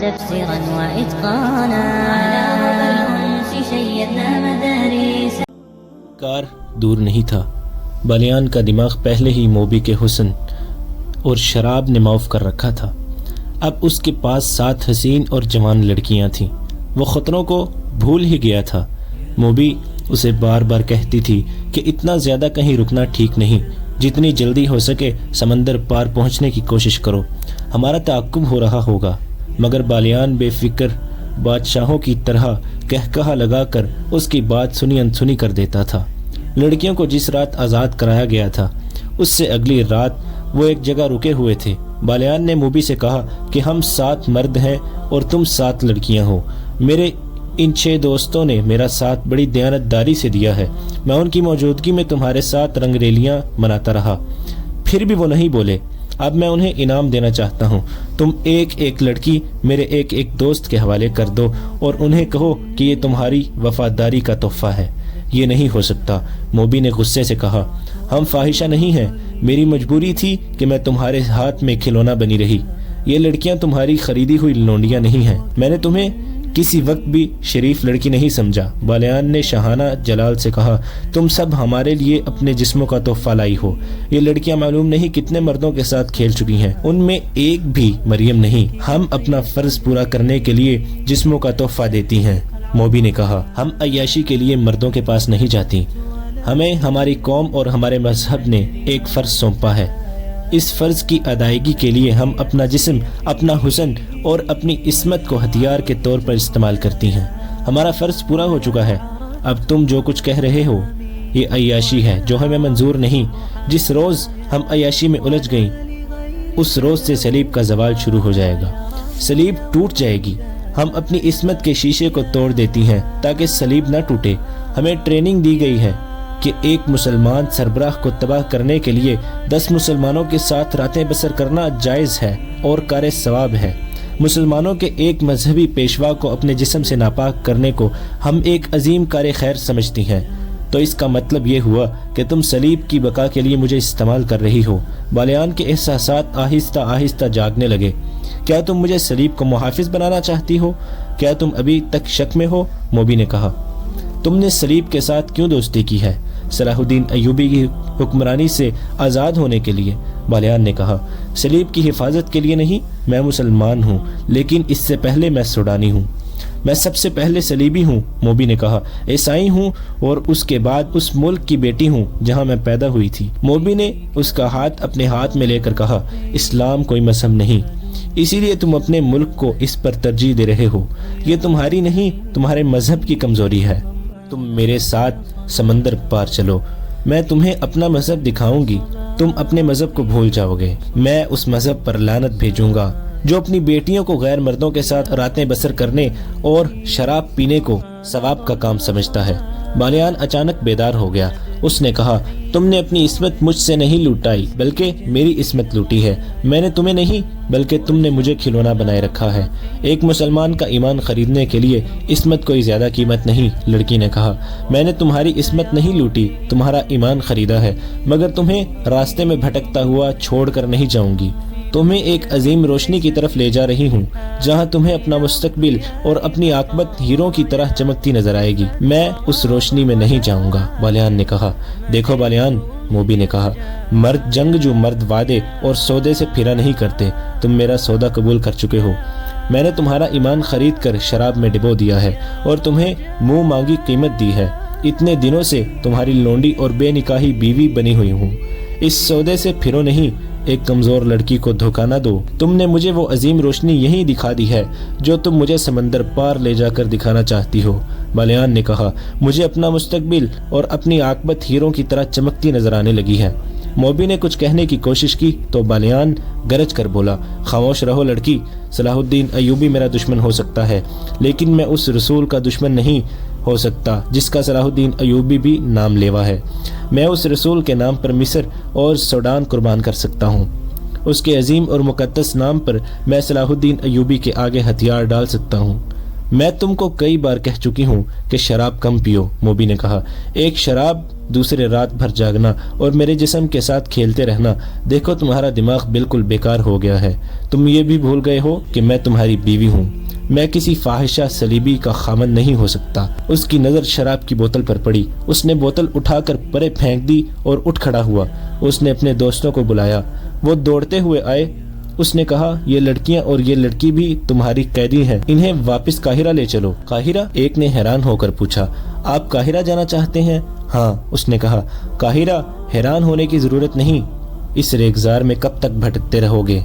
تفسيرا وإتقانا على ربى الأنس شيدنا مدارس. کار دور نہیں تھا. بالیان کا دماغ پہلے ہی موبی کے حسن اور شراب نے معاف کر رکھا تھا. اب اس کے پاس 7 حسین اور جوان لڑکیاں تھیں. وہ خطروں کو بھول ہی گیا تھا. موبی اسے بار بار کہتی تھی کہ اتنا زیادہ کہیں رکنا ٹھیک نہیں. جتنی جلدی ہو سکے سمندر پار پہنچنے کی کوشش کرو. ہمارا تعاقب ہو رہا ہوگا. مگر بالیان بے فکر بادشاہوں کی طرح کہکہا لگا کر اس کی بات سنی انسنی کر دیتا تھا. لڑکیوں کو جس رات آزاد کرایا گیا تھا اس سے اگلی رات وہ ایک جگہ رکے ہوئے تھے. بالیان نے موبی سے کہا کہ ہم 7 مرد ہیں اور تم 7 لڑکیاں ہو. میرے ان 6 دوستوں نے میرا ساتھ بڑی دیانتداری سے دیا ہے. میں ان کی موجودگی میں تمہارے ساتھ رنگ ریلیاں مناتا رہا. پھر بھی وہ نہیں بولے. اب میں انہیں انعام دینا چاہتا ہوں. تم ایک ایک لڑکی میرے ایک ایک دوست کے حوالے کر دو اور انہیں کہو کہ یہ تمہاری وفاداری کا تحفہ ہے. یہ نہیں ہو سکتا. موبی نے غصے سے کہا. ہم فاحشہ نہیں ہیں. میری مجبوری تھی کہ میں تمہارے ہاتھ میں کھلونا بنی رہی. یہ لڑکیاں تمہاری خریدی ہوئی لونڈیاں نہیں ہیں. میں نے تمہیں کسی وقت بھی شریف لڑکی نہیں سمجھا. بالیان نے شاہانہ جلال سے کہا. تم سب ہمارے لیے اپنے جسموں کا تحفہ لائی ہو. یہ لڑکیاں معلوم نہیں کتنے مردوں کے ساتھ کھیل چکی ہیں. ان میں ایک بھی مریم نہیں. ہم اپنا فرض پورا کرنے کے لیے جسموں کا تحفہ دیتی ہیں. موبی نے کہا. ہم عیاشی کے لیے مردوں کے پاس نہیں جاتی. ہمیں ہماری قوم اور ہمارے مذہب نے ایک فرض سونپا ہے. اس فرض کی ادائیگی کے لیے ہم اپنا جسم، اپنا حسن اور اپنی عصمت کو ہتھیار کے طور پر استعمال کرتی ہیں. ہمارا فرض پورا ہو چکا ہے. اب تم جو کچھ کہہ رہے ہو یہ عیاشی ہے جو ہمیں منظور نہیں. جس روز ہم عیاشی میں الجھ گئیں اس روز سے صلیب کا زوال شروع ہو جائے گا. صلیب ٹوٹ جائے گی. ہم اپنی عصمت کے شیشے کو توڑ دیتی ہیں تاکہ صلیب نہ ٹوٹے. ہمیں ٹریننگ دی گئی ہے کہ ایک مسلمان سربراہ کو تباہ کرنے کے لیے 10 مسلمانوں کے ساتھ راتیں بسر کرنا جائز ہے اور کار ثواب ہے. مسلمانوں کے ایک مذہبی پیشوا کو اپنے جسم سے ناپاک کرنے کو ہم ایک عظیم کار خیر سمجھتی ہیں. تو اس کا مطلب یہ ہوا کہ تم صلیب کی بقا کے لیے مجھے استعمال کر رہی ہو. بالیان کے احساسات آہستہ آہستہ جاگنے لگے. کیا تم مجھے صلیب کو محافظ بنانا چاہتی ہو؟ کیا تم ابھی تک شک میں ہو؟ موبی نے کہا. تم نے صلیب کے ساتھ کیوں دوستی کی ہے؟ صلاح الدین ایوبی کی حکمرانی سے آزاد ہونے کے لیے. بالیان نے کہا. صلیب کی حفاظت کے لیے نہیں. میں مسلمان ہوں لیکن اس سے پہلے میں سوڈانی ہوں. میں سب سے پہلے صلیبی ہوں. موبی نے کہا. عیسائی ہوں اور اس کے بعد اس ملک کی بیٹی ہوں جہاں میں پیدا ہوئی تھی. موبی نے اس کا ہاتھ اپنے ہاتھ میں لے کر کہا. اسلام کوئی مذہب نہیں، اسی لیے تم اپنے ملک کو اس پر ترجیح دے رہے ہو. یہ تمہاری نہیں تمہارے مذہب کی کمزوری ہے. تم میرے ساتھ سمندر پار چلو. میں تمہیں اپنا مذہب دکھاؤں گی. تم اپنے مذہب کو بھول جاؤ گے. میں اس مذہب پر لعنت بھیجوں گا جو اپنی بیٹیوں کو غیر مردوں کے ساتھ راتیں بسر کرنے اور شراب پینے کو ثواب کا کام سمجھتا ہے. بالیان اچانک بیدار ہو گیا. اس نے کہا. تم نے اپنی عصمت مجھ سے نہیں لوٹائی بلکہ میری عصمت لوٹی ہے. میں نے تمہیں نہیں بلکہ تم نے مجھے کھلونا بنائے رکھا ہے. ایک مسلمان کا ایمان خریدنے کے لیے عصمت کوئی زیادہ قیمت نہیں. لڑکی نے کہا. میں نے تمہاری عصمت نہیں لوٹی، تمہارا ایمان خریدا ہے. مگر تمہیں راستے میں بھٹکتا ہوا چھوڑ کر نہیں جاؤں گی. تمہیں ایک عظیم روشنی کی طرف لے جا رہی ہوں جہاں تمہیں اپنا مستقبل اور اپنی عاقبت ہیروں کی طرح چمکتی نظر آئے گی. میں اس روشنی میں نہیں جاؤں گا. بالیان نے کہا. دیکھو بالیان، موبی نے کہا. مرد جنگ جو مرد وعدے اور سودے سے پھرا نہیں کرتے. تم میرا سودا قبول کر چکے ہو. میں نے تمہارا ایمان خرید کر شراب میں ڈبو دیا ہے اور تمہیں منہ مانگی قیمت دی ہے. اتنے دنوں سے تمہاری لونڈی اور بے نکاحی بیوی بنی ہوئی ہوں. اس سودے سے پھرو نہیں. ایک کمزور لڑکی کو دھوکہ نہ دو. تم نے مجھے وہ عظیم روشنی یہی دکھا دی ہے جو تم مجھے سمندر پار لے جا کر دکھانا چاہتی ہو. بالیان نے کہا. مجھے اپنا مستقبل اور اپنی عاقبت ہیروں کی طرح چمکتی نظر آنے لگی ہے. موبی نے کچھ کہنے کی کوشش کی تو بالیان گرج کر بولا. خاموش رہو لڑکی. صلاح الدین ایوبی میرا دشمن ہو سکتا ہے لیکن میں اس رسول کا دشمن نہیں ہو سکتا جس کا صلاح الدین ایوبی بھی نام لیوا ہے. میں اس رسول کے نام پر مصر اور سوڈان قربان کر سکتا ہوں. اس کے عظیم اور مقدس نام پر میں صلاح الدین ایوبی کے آگے ہتھیار ڈال سکتا ہوں. میں تم کو کئی بار کہہ چکی ہوں کہ شراب کم پیو، موبی نے کہا۔ ایک شراب، دوسرے رات بھر جاگنا اور میرے جسم کے ساتھ کھیلتے رہنا، دیکھو تمہارا دماغ بالکل بیکار ہو گیا ہے۔ تم یہ بھی بھول گئے ہو کہ میں تمہاری بیوی ہوں۔ میں کسی فاحشہ صلیبی کا خامن نہیں ہو سکتا۔ اس کی نظر شراب کی بوتل پر پڑی۔ اس نے بوتل اٹھا کر پرے پھینک دی اور اٹھ کھڑا ہوا۔ اس نے اپنے دوستوں کو بلایا، وہ دوڑتے ہوئے آئے۔ اس نے کہا، یہ لڑکیاں اور یہ لڑکی بھی تمہاری قیدی ہیں، انہیں واپس قاہرہ لے چلو۔ قاہرہ؟ ایک نے حیران ہو کر پوچھا۔ آپ قاہرہ جانا چاہتے ہیں؟ ہاں، اس نے کہا۔ قاہرہ؟ حیران ہونے کی ضرورت نہیں، اس ریگزار میں کب تک بھٹکتے رہو گے؟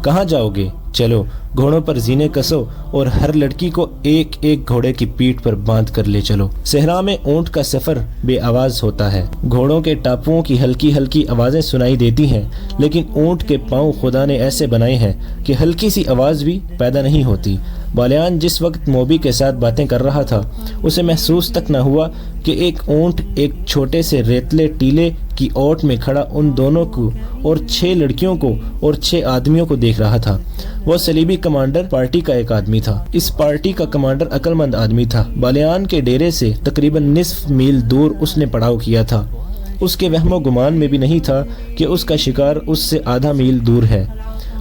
کہاں جاؤ گے؟ چلو، گھوڑوں پر زینے کسو اور ہر لڑکی کو ایک ایک گھوڑے کی پیٹھ پر باندھ کر لے چلو۔ صحرا میں اونٹ کا سفر بے آواز ہوتا ہے، گھوڑوں کے ٹاپوؤں کی ہلکی ہلکی آوازیں سنائی دیتی ہیں، لیکن اونٹ کے پاؤں خدا نے ایسے بنائے ہیں کہ ہلکی سی آواز بھی پیدا نہیں ہوتی۔ بالیان جس وقت موبی کے ساتھ باتیں کر رہا تھا، اسے محسوس تک نہ ہوا کہ ایک اونٹ ایک چھوٹے سے ریتلے ٹیلے کی اوٹ میں کھڑا ان دونوں کو اور 6 لڑکیوں کو اور 6 آدمیوں کو دیکھ رہا تھا۔ وہ صلیبی کمانڈر پارٹی کا ایک آدمی تھا۔ اس پارٹی کا کمانڈر عقل مند آدمی تھا۔ بالیان کے ڈیرے سے تقریباً نصف میل دور اس نے پڑاؤ کیا تھا۔ اس کے وہم و گمان میں بھی نہیں تھا کہ اس کا شکار اس سے آدھا میل دور ہے۔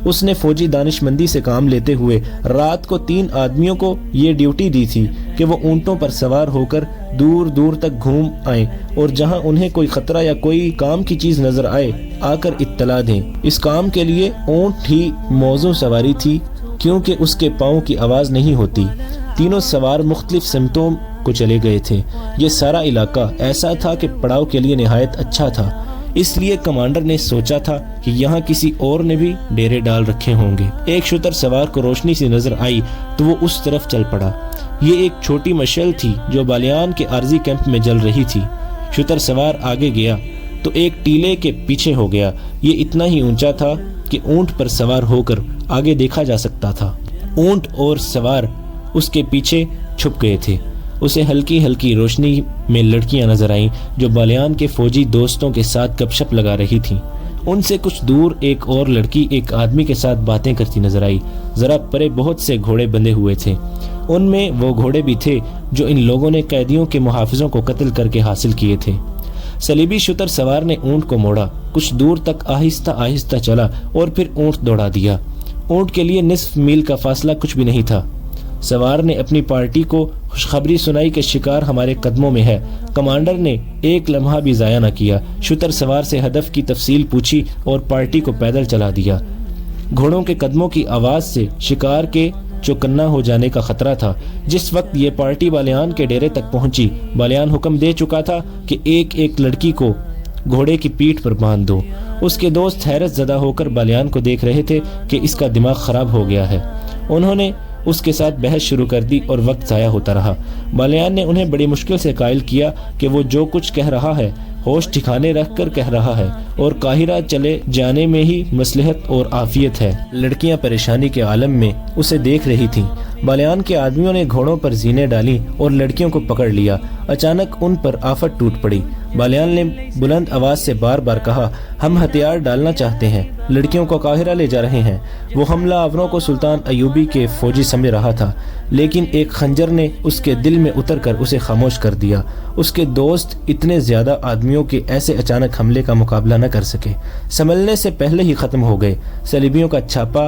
اس نے فوجی دانش مندی سے کام لیتے ہوئے رات کو 3 آدمیوں کو یہ ڈیوٹی دی تھی کہ وہ اونٹوں پر سوار ہو کر دور دور تک گھوم آئیں اور جہاں انہیں کوئی خطرہ یا کوئی کام کی چیز نظر آئے آ کر اطلاع دیں۔ اس کام کے لیے اونٹ ہی موزوں سواری تھی، کیونکہ اس کے پاؤں کی آواز نہیں ہوتی۔ تینوں سوار مختلف سمتوں کو چلے گئے تھے۔ یہ سارا علاقہ ایسا تھا کہ پڑاؤ کے لیے نہایت اچھا تھا، اس لیے کمانڈر نے سوچا تھا کہ یہاں کسی اور نے بھی ڈیرے ڈال رکھے ہوں گے۔ ایک شتر سوار کو روشنی سی نظر آئی تو وہ اس طرف چل پڑا۔ یہ ایک چھوٹی مشعل تھی جو بالیان کے عارضی کیمپ میں جل رہی تھی۔ شتر سوار آگے گیا تو ایک ٹیلے کے پیچھے ہو گیا۔ یہ اتنا ہی اونچا تھا کہ اونٹ پر سوار ہو کر آگے دیکھا جا سکتا تھا۔ اونٹ اور سوار اس کے پیچھے چھپ گئے تھے۔ اسے ہلکی ہلکی روشنی میں لڑکیاں نظر آئیں جو بالیان کے فوجی دوستوں کے ساتھ گپ شپ لگا رہی تھیں۔ ان سے کچھ دور ایک اور لڑکی ایک آدمی کے ساتھ باتیں کرتی نظر آئی۔ ذرا پرے بہت سے گھوڑے بندھے ہوئے تھے، ان میں وہ گھوڑے بھی تھے جو ان لوگوں نے قیدیوں کے محافظوں کو قتل کر کے حاصل کیے تھے۔ صلیبی شتر سوار نے اونٹ کو موڑا، کچھ دور تک آہستہ آہستہ چلا اور پھر اونٹ دوڑا دیا۔ اونٹ کے لیے نصف میل کا فاصلہ کچھ بھی نہیں تھا۔ سوار نے اپنی پارٹی کو خوشخبری سنائی کہ شکار ہمارے قدموں میں ہے۔ کمانڈر نے ایک لمحہ بھی ضائع نہ کیا، شتر سوار سے ہدف کی تفصیل پوچھی اور پارٹی کو پیدل چلا دیا۔ گھوڑوں کے قدموں کی آواز سے شکار کے چوکنا ہو جانے کا خطرہ تھا۔ جس وقت یہ پارٹی بالیان کے ڈیرے تک پہنچی، بالیان حکم دے چکا تھا کہ ایک ایک لڑکی کو گھوڑے کی پیٹھ پر باندھ دو۔ اس کے دوست حیرت زدہ ہو کر بالیان کو دیکھ رہے تھے کہ اس کا دماغ خراب ہو گیا ہے۔ انہوں نے اس کے ساتھ بحث شروع کر دی اور وقت ضائع ہوتا رہا۔ بالیان نے انہیں بڑی مشکل سے قائل کیا کہ وہ جو کچھ کہہ رہا ہے ہوش ٹھکانے رکھ کر کہہ رہا ہے اور قاہرہ چلے جانے میں ہی مصلحت اور عافیت ہے۔ لڑکیاں پریشانی کے عالم میں اسے دیکھ رہی تھیں۔ بالیان کے آدمیوں نے گھوڑوں پر زینے ڈالی اور لڑکیوں کو پکڑ لیا۔ اچانک ان پر آفت ٹوٹ پڑی۔ بالیان نے بلند آواز سے بار بار کہا، ہم ہتھیار ڈالنا چاہتے ہیں، لڑکیوں کو قاہرہ لے جا رہے ہیں۔ وہ حملہ آوروں کو سلطان ایوبی کے فوجی سمجھ رہا تھا، لیکن ایک خنجر نے اس کے دل میں اتر کر اسے خاموش کر دیا۔ اس کے دوست اتنے زیادہ آدمیوں کے ایسے اچانک حملے کا مقابلہ نہ کر سکے، سنبھلنے سے پہلے ہی ختم ہو گئے۔ صلیبیوں کا چھاپا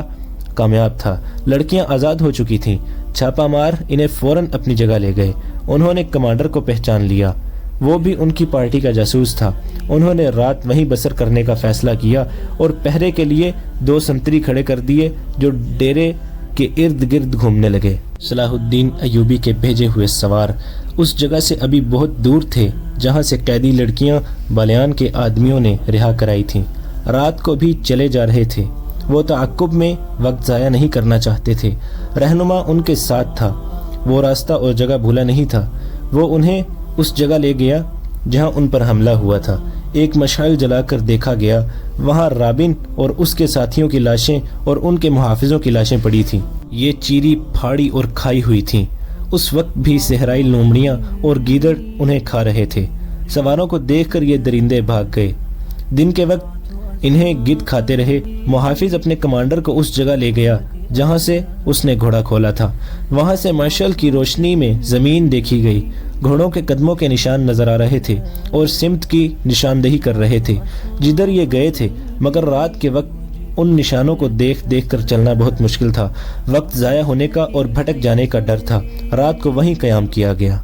کامیاب تھا، لڑکیاں آزاد ہو چکی تھیں۔ چھاپا مار انہیں فوراً اپنی جگہ لے گئے۔ انہوں نے کمانڈر کو پہچان لیا، وہ بھی ان کی پارٹی کا جاسوس تھا۔ انہوں نے رات وہیں بسر کرنے کا فیصلہ کیا اور پہرے کے لیے 2 سنتری کھڑے کر دیے جو ڈیرے کے ارد گرد گھومنے لگے۔ صلاح الدین ایوبی کے بھیجے ہوئے سوار اس جگہ سے ابھی بہت دور تھے جہاں سے قیدی لڑکیاں بالیان کے آدمیوں نے رہا کرائی تھیں۔ رات کو بھی چلے جا رہے تھے۔ وہ تعاقب میں وقت ضائع نہیں کرنا چاہتے تھے۔ رہنما ان کے ساتھ تھا، وہ راستہ اور جگہ بھولا نہیں تھا۔ وہ انہیں اس جگہ لے گیا جہاں ان پر حملہ ہوا تھا۔ ایک مشعل جلا کر دیکھا گیا، وہاں رابن اور اس کے ساتھیوں کی لاشیں اور ان کے محافظوں کی لاشیں پڑی تھیں۔ یہ چیری پھاڑی اور کھائی ہوئی تھیں۔ اس وقت بھی صحرائی لومڑیاں اور گیدڑ انہیں کھا رہے تھے۔ سواروں کو دیکھ کر یہ درندے بھاگ گئے۔ دن کے وقت انہیں گدھ کھاتے رہے۔ محافظ اپنے کمانڈر کو اس جگہ لے گیا جہاں سے اس نے گھوڑا کھولا تھا۔ وہاں سے مشعل کی روشنی میں زمین دیکھی گئی، گھوڑوں کے قدموں کے نشان نظر آ رہے تھے اور سمت کی نشاندہی کر رہے تھے جدھر یہ گئے تھے، مگر رات کے وقت ان نشانوں کو دیکھ دیکھ کر چلنا بہت مشکل تھا۔ وقت ضائع ہونے کا اور بھٹک جانے کا ڈر تھا۔ رات کو وہیں قیام کیا گیا۔